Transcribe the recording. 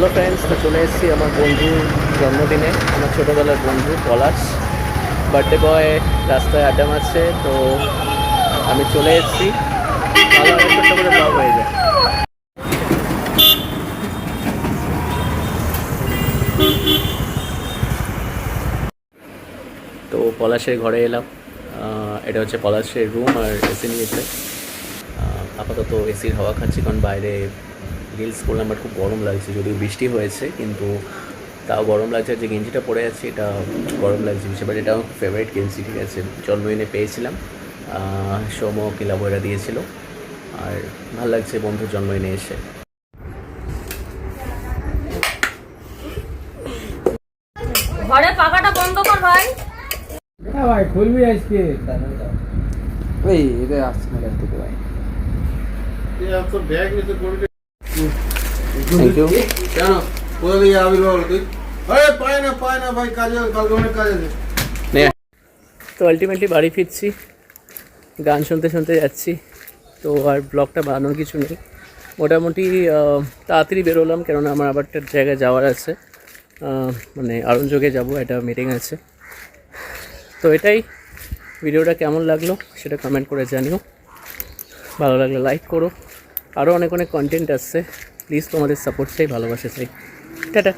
Hello friends, তো চলে এসেছি আমার বন্ধুর জন্মদিনে। আমার ছোটোবেলার বন্ধু পলাশ, বার্থডে বয় রাস্তায় আড্ডা মারছে। তো আমি চলে এসেছি, ভালো একটা ছোট্ট করে ব্লগ হয়ে যায়। তো পলাশের ঘরে এলাম। এটা হচ্ছে পলাশের রুম, আর এসি নিয়েছে। আপাতত এসির হাওয়া খাচ্ছি, কারণ বাইরে রিলস করলাম, বাট খুব গরম লাগছে। যদিও বৃষ্টি হয়েছে, কিন্তু তাও গরম লাগছে। যে গেঞ্জিটা পরে আছি এটা গরম লাগছে বেশি, বাট এটা আমার ফেভারিট গেঞ্জি। ঠিক আছে, জন্মদিনে পেয়েছিলাম, সৌম কিলাবইরা দিয়েছিল, আর ভালো লাগছে বন্ধুর জন্মদিনে এসে। ঘরে পাখাটা বন্ধ কর ভাই। হ্যাঁ ভাই, খুলবি আজকে? ওই এটা আসছে না থেকে ভাই। Thank you. কেন কোথা থেকে যাবি বল তুই? আরে পায় না ভাই, কাজে কালকে অনেক কাজ আছে। তো আলটিমেটলি বাড়ি ফিরছি, গান শুনতে শুনতে যাচ্ছি। তো আর ব্লগটা বানানোর কিছু নেই। মোটামুটি তাড়াতাড়ি বেরোলাম, কেননা আমার আবার একটা জায়গায় যাওয়ার আছে, মানে আরঞ্জকে যাব, একটা মিটিং আছে। তো এটাই। ভিডিওটা কেমন লাগলো সেটা কমেন্ট করে জানিও, ভালো লাগলে লাইক করো। আরও অনেক অনেক কন্টেন্ট আসছে, প্লিজ তোমাদের সাপোর্ট চাই, ভালোবাসা চাই। টাটা।